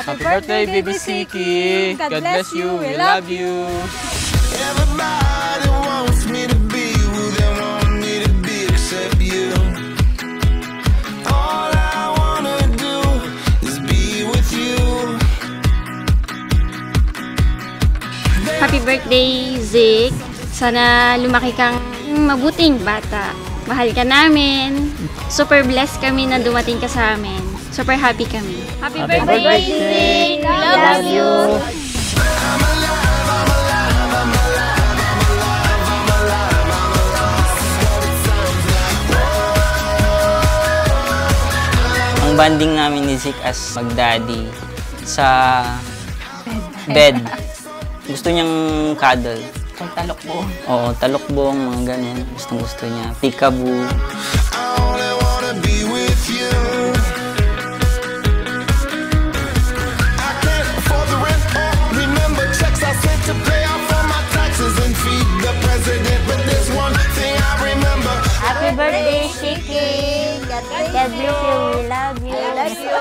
Happy birthday, baby Siki! God bless you, we love you! Everybody wants me to be who they want me to be except you. All I wanna do is be with you. Happy birthday, Zik! Sana lumaki kang mabuting bata. Mahal ka namin. Super blessed kami na dumating ka sa amin. Super happy kami. Happy birthday, Zik! Love you! Ang banding namin ni Zik as mag-daddy sa bed. Gusto niyang cuddle. Kung talokbong. Oo, talokbong, mga ganun. Gusto niya. Peekaboo. Happy birthday, Shiki! God bless you. We love you. I love you.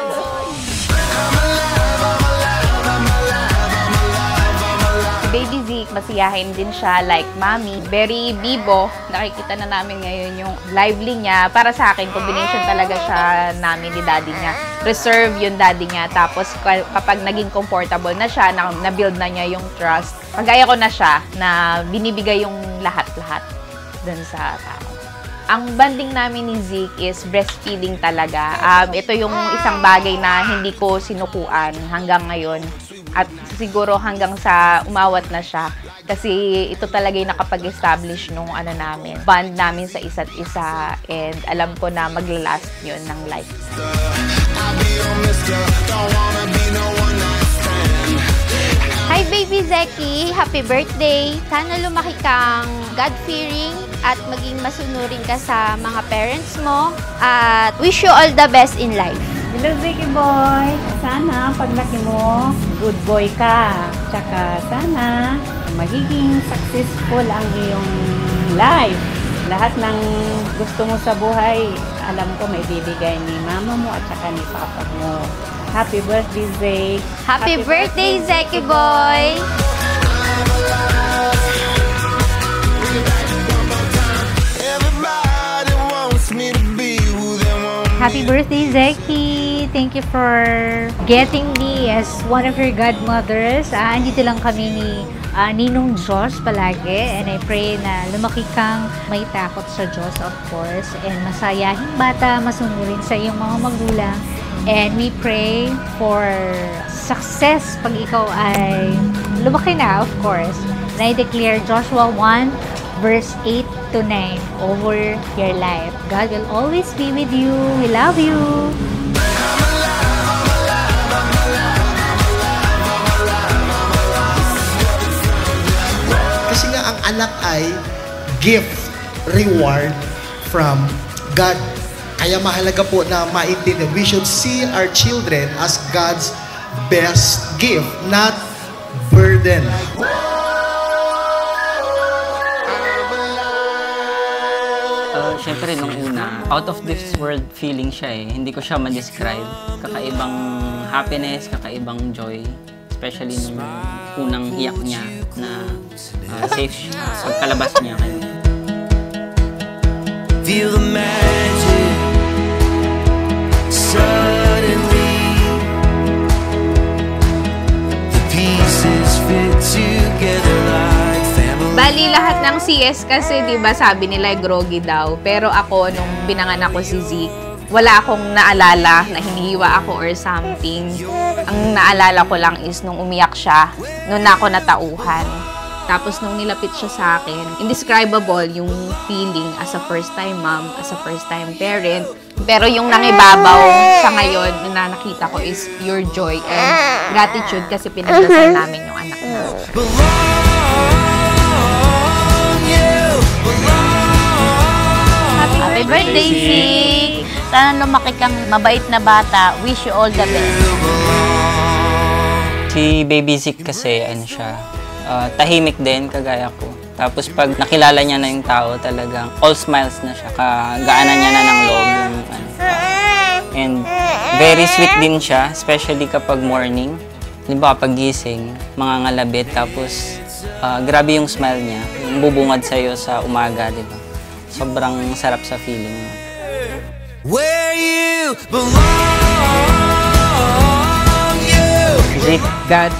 Baby Zik, masiyahin din siya like mommy. Very bibo. Nakikita na namin ngayon yung lively niya. Para sa akin, combination talaga siya namin ni daddy niya. Reserve yung daddy niya. Tapos kapag naging comfortable na siya, na-build na niya yung trust, pagaya ko na siya na binibigay yung lahat-lahat dun sa tao. Ang banding namin ni Zik is breastfeeding talaga. Ito yung isang bagay na hindi ko sinukuan hanggang ngayon. At siguro hanggang sa umawat na siya. Kasi ito talaga yung nakapag-establish nung namin. Bond namin sa isa't isa. And alam ko na maglalast yun ng life. Hi, baby Zeki! Happy birthday! Sana lumaki kang God-fearing at maging masunurin ka sa mga parents mo. At wish you all the best in life. Hello, Zeki boy! Sana paglaki mo, good boy ka. Tsaka sana magiging successful ang iyong life. Lahat ng gusto mo sa buhay, alam ko may bibigay ni mama mo at saka ni papa mo. Happy birthday, Zeke! Happy birthday, Zeki boy! Happy birthday, Zeki! Thank you for getting me as one of your godmothers. Andito lang kami ni Ninong Diyos palagi. And I pray na lumaki kang may takot sa Diyos, of course. And masayahing bata, masunurin sa iyong mga magulang. And we pray for success pag ikaw ay lumaki na, of course. And I declare Joshua 1, verse 8 to 9 over your life. God will always be with you. We love you. Kasi nga ang anak ay gift, reward from God. Kaya mahalaga po na maintindihan. We should see our children as God's best gift, not burden. Siyempre, nung una, out of this world feeling siya eh. Hindi ko siya ma-describe. Kakaibang happiness, kakaibang joy. Especially nung unang iyak niya na safe siya. Pagkalabas niya kayo. Feel the magic suddenly. The pieces fit together like family. Bali, lahat ng CS kasi, di ba, sabi nila groggy daw. Pero ako, nung binanganak ko si Zik, wala akong naalala na hinihiwa ako or something. Ang naalala ko lang is nung umiyak siya, nung ako natauhan. Tapos nung nilapit siya sa akin, indescribable yung feeling as a first-time mom, as a first-time parent. Pero yung nangibabaw sa ngayon na nakita ko is pure joy and gratitude kasi pinagdasal namin yung anak na. Happy birthday, Zik! Sana lumaki kang mabait na bata. Wish you all the best. Si Baby Zik kasi, ano siya, tahimik din, kagaya ko. Tapos pag nakilala niya na yung tao, talagang all smiles na siya. Kagaanan niya na ng loob yung And very sweet din siya, especially kapag morning. Halimbawa, pag gising, mga ngalabit, tapos grabe yung smile niya. Yung bubungad sa'yo sa umaga, di ba? Sobrang sarap sa feeling mo. Where you belong, Zeke, God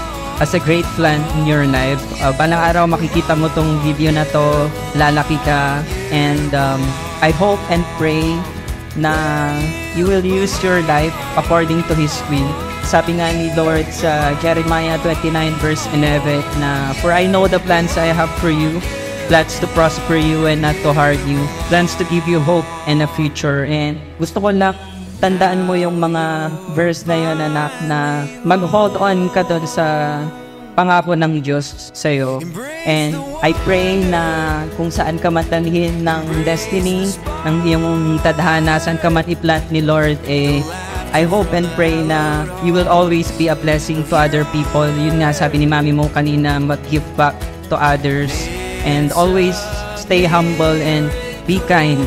has a great plan in your life. Balang araw makikita mo tong video na to, lalaki ka, and I hope and pray na you will use your life according to His will. Sabi nga ni Lord sa Jeremiah 29 verse 11 na, "For I know the plans I have for you, plans to prosper you and not to harm you, plans to give you hope and a future." And gusto ko lang tandaan mo yung mga verse na yun, anak, na mag-hold on ka doon sa pangako ng Diyos sa'yo. And I pray na kung saan ka matanhin ng destiny, ng iyong tadhana, saan ka man i-plant ni Lord, I hope and pray na you will always be a blessing to other people. Yun nga sabi ni mami mo kanina, mag-give back to others. And always stay humble and be kind.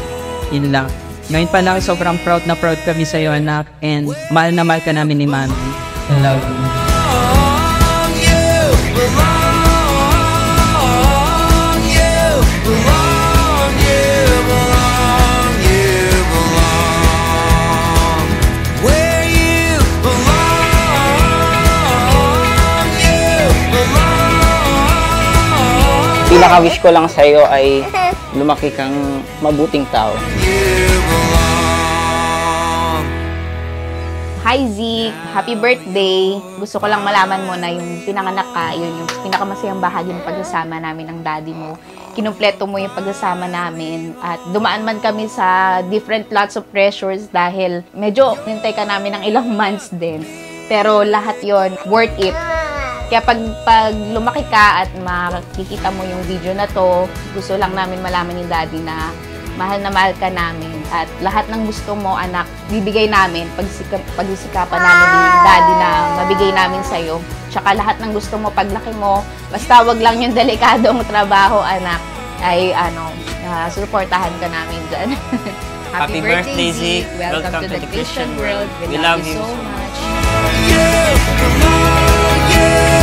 Yun lang. Ngayon pa lang, sobrang proud na proud kami sa'yo, anak. And mahal na mahal ka namin ni mami. I love you. Pinaka-wish ko lang sa'yo ay lumaki kang mabuting tao. Hi Zeke, happy birthday. Gusto ko lang malaman mo na yung pinanganak ka, yun yung pinakamasayang bahagi ng pagsasama namin ng daddy mo. Kinumpleto mo yung pagsasama namin at dumaan man kami sa different lots of pressures dahil medyo nintay ka namin ng ilang months din. Pero lahat yon worth it. Kaya pag lumaki ka at makikita mo yung video na to, gusto lang namin malaman ni daddy na mahal ka namin. At lahat ng gusto mo, anak, bibigay namin. Pagsisikapan namin ni daddy na mabigay namin sa'yo. Tsaka lahat ng gusto mo, paglaki mo, basta wag lang yung delikadong trabaho, anak, ay suportahan ka namin dyan. Happy birthday, Zeke. Welcome to the Christian world. We love you so much. you belong, you